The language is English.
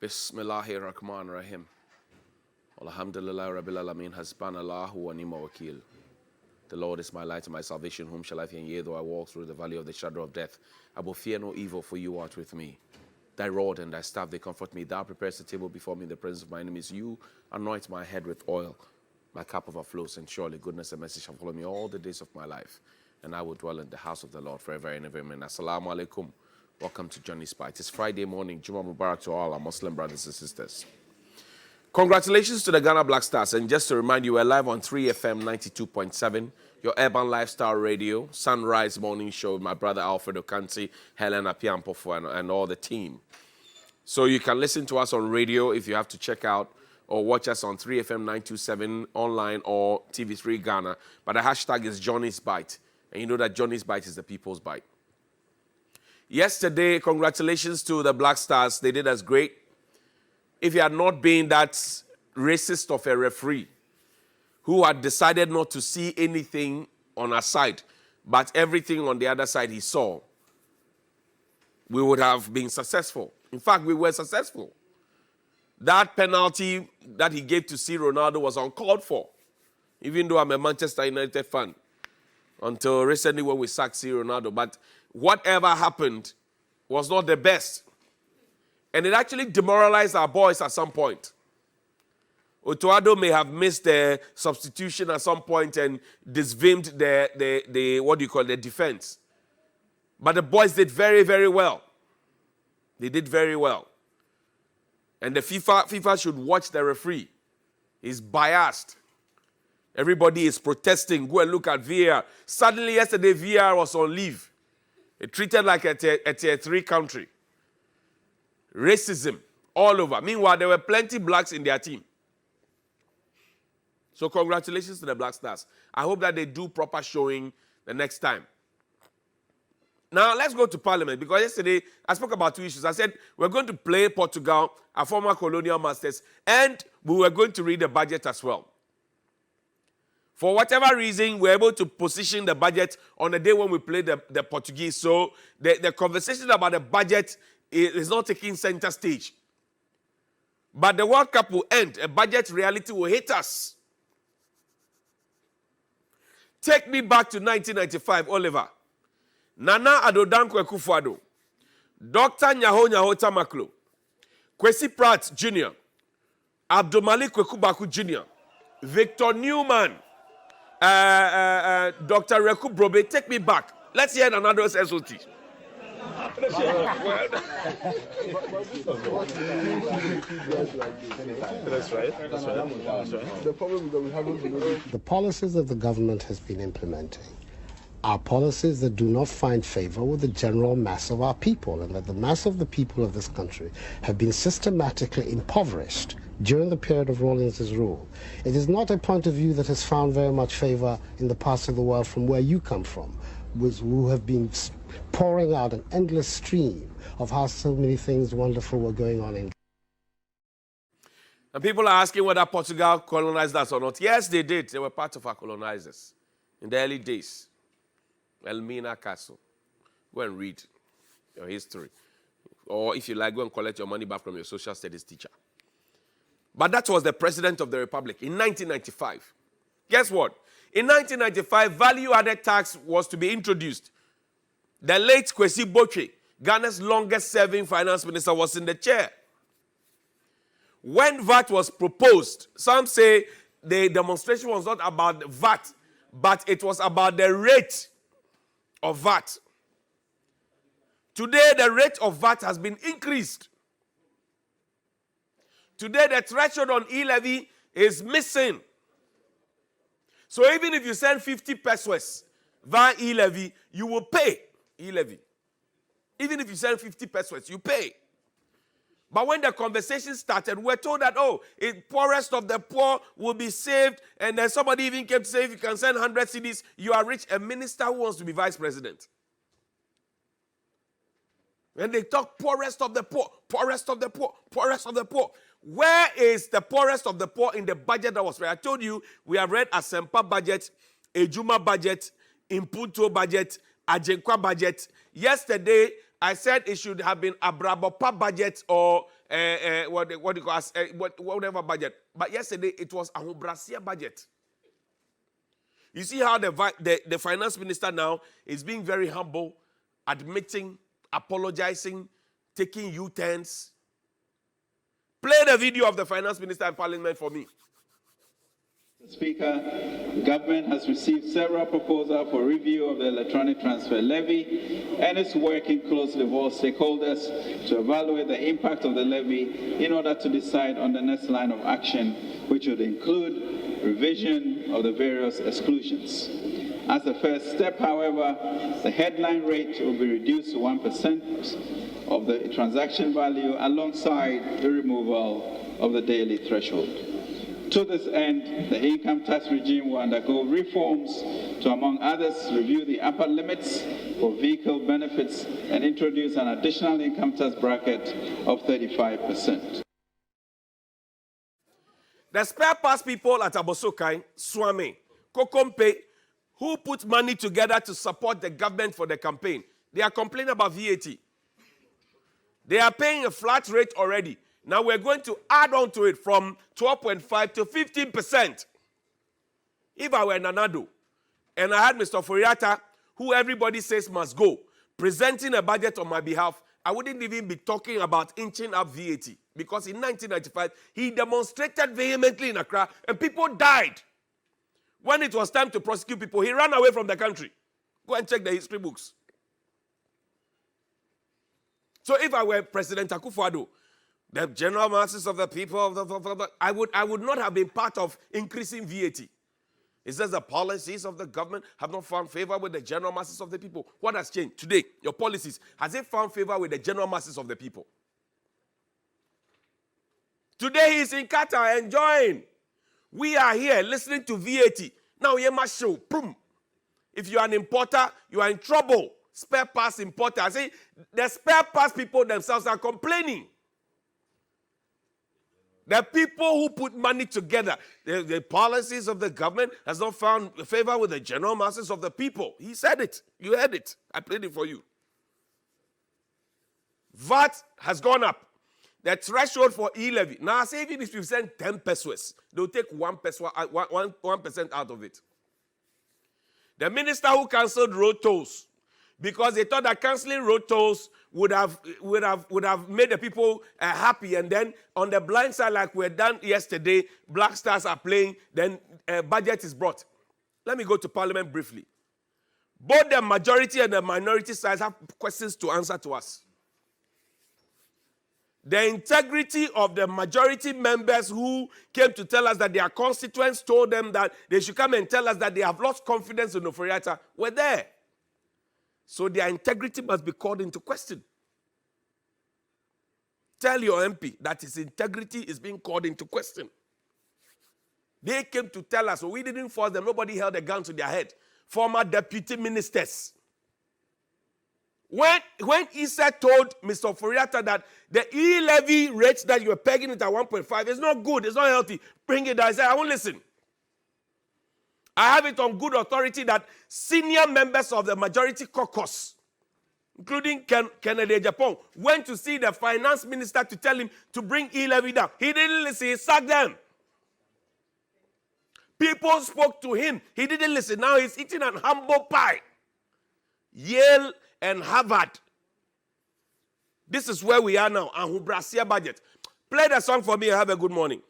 Bismillahirrahmanirrahim. Alhamdulillah Rabbil Alameen Hasbanallahu wa ni'mal wakeel. The Lord is my light and my salvation. Whom shall I fear? Yea, though I walk through the valley of the shadow of death, I will fear no evil, for you art with me. Thy rod and thy staff, they comfort me. Thou preparest a table before me in the presence of my enemies. You anoint my head with oil. My cup overflows, and surely goodness and mercy shall follow me all the days of my life. And I will dwell in the house of the Lord forever and ever. Amen. Assalamu alaikum. Welcome to Johnnie's Bite. It's Friday morning. Juma Mubarak to all our Muslim brothers and sisters. Congratulations to the Ghana Black Stars. And just to remind you, we're live on 3FM 92.7, your urban lifestyle radio, Sunrise Morning Show with my brother Alfred Okanti, Helen Apiampofo, and all the team. So you can listen to us on radio if you have to check out or watch us on 3FM 927 online or TV3 Ghana. But the hashtag is Johnnie's Bite. And you know that Johnnie's Bite is the people's bite. Yesterday, congratulations to the Black Stars. They did us great. If you had not been that racist of a referee who had decided not to see anything on our side, but everything on the other side he saw, we would have been successful. In fact, we were successful. That penalty that he gave to C. Ronaldo was uncalled for, even though I'm a Manchester United fan, until recently when we sacked C. Ronaldo. But whatever happened was not the best. And it actually demoralized our boys at some point. Otuado may have missed the substitution at some point and disvimed the defense. But the boys did very, very well. They did very well. And the FIFA should watch the referee. He's biased. Everybody is protesting. Go and look at VAR. Suddenly, yesterday, VAR was on leave. It treated like a tier 3 country. Racism all over. Meanwhile, there were plenty blacks in their team. So congratulations to the Black Stars. I hope that they do proper showing the next time. Now, let's go to Parliament, because yesterday I spoke about 2 issues. I said we're going to play Portugal, our former colonial masters, and we were going to read the budget as well. For whatever reason, we're able to position the budget on the day when we play the Portuguese. So the conversation about the budget is not taking center stage. But the World Cup will end. A budget reality will hit us. Take me back to 1995, Oliver. Nana Addo Dankwa Akufo-Addo, Dr. Nyaho Tamaklo, Kwesi Pratt Jr., Abdulmalik Kwekubaku Jr., Victor Newman, Dr. Reku Brobe. Take me back. Let's hear another SOT. That's right. The policies that the government has been implementing are policies that do not find favor with the general mass of our people, and that the mass of the people of this country have been systematically impoverished during the period of Rawlings' rule. It is not a point of view that has found very much favor in the parts of the world from where you come from, who have been pouring out an endless stream of how so many things wonderful were going on in. And people are asking whether Portugal colonized us or not. Yes, they did. They were part of our colonizers in the early days. Elmina Castle. Go and read your history. Or if you like, go and collect your money back from your social studies teacher. But that was the president of the republic in 1995. Guess what? In 1995, value-added tax was to be introduced. The late Kwesi Botwe, Ghana's longest-serving finance minister, was in the chair. When VAT was proposed, some say the demonstration was not about VAT, but it was about the rate of VAT. Today, the rate of VAT has been increased. Today, the threshold on e-levy is missing. So even if you send 50 pesos via e-levy, you will pay e-levy. Even if you send 50 pesos, you pay. But when the conversation started, we're told that, poorest of the poor will be saved. And then somebody even came to say, if you can send 100 cedis, you are rich. A minister who wants to be vice president. When they talk poorest of the poor, poorest of the poor, poorest of the poor. Where is the poorest of the poor in the budget that was read? I told you, we have read Asempa budget, Ejuma budget, Impunto budget, Ajenkwa budget. Yesterday, I said it should have been a Brabopa budget or what do you call whatever budget. But yesterday it was a Hubrasia budget. You see how the finance minister now is being very humble, admitting, apologizing, taking U-turns. Play the video of the finance minister in parliament for me. Speaker, the government has received several proposals for review of the electronic transfer levy and is working closely with all stakeholders to evaluate the impact of the levy in order to decide on the next line of action, which would include revision of the various exclusions. As a first step, however, the headline rate will be reduced to 1% of the transaction value alongside the removal of the daily threshold. To this end, the income tax regime will undergo reforms to, among others, review the upper limits for vehicle benefits and introduce an additional income tax bracket of 35%. The spare parts people at Abosokai, Swami, Kokompe, who put money together to support the government for the campaign, they are complaining about VAT. They are paying a flat rate already. Now we're going to add on to it from 12.5 to 15%. If I were Nanado and I had Mr. Foriata, who everybody says must go, presenting a budget on my behalf, I wouldn't even be talking about inching up VAT. Because in 1995, he demonstrated vehemently in Accra and people died. When it was time to prosecute people, he ran away from the country. Go and check the history books. So if I were President Akufo-Addo, the general masses of the people, I would not have been part of increasing VAT. It says the policies of the government have not found favor with the general masses of the people. What has changed? Today, your policies, has it found favor with the general masses of the people? Today he's in Qatar enjoying. We are here listening to VAT. Now you must show. Boom. If you are an importer, you are in trouble. Spare parts importer. I say the spare parts people themselves are complaining. The people who put money together, the policies of the government has not found favor with the general masses of the people. He said it. You heard it. I played it for you. VAT has gone up. The threshold for e-levy. Now, I say even if you send 10 pesos, they'll take 1% out of it. The minister who cancelled road tolls, because they thought that cancelling road tolls would have made the people happy, and then on the blind side, like we done yesterday, Black Stars are playing, then budget is brought. Let me go to Parliament briefly. Both the majority and the minority sides have questions to answer to us. The integrity of the majority members who came to tell us that their constituents told them that they should come and tell us that they have lost confidence in Oforiatta were there. So their integrity must be called into question. Tell your MP that his integrity is being called into question. They came to tell us, so we didn't force them. Nobody held a gun to their head. Former deputy ministers. When Issa told Mr. Foriata that the e-levy rate that you're pegging it at 1.5 is not good, it's not healthy, bring it down. I said, I won't listen. I have it on good authority that senior members of the majority caucus, including Kennedy Japan, went to see the finance minister to tell him to bring e-levy down. He didn't listen, he sacked them. People spoke to him, he didn't listen. Now he's eating an humble pie. Yale and Harvard. This is where we are now. And Hubrasia budget. Play the song for me and have a good morning.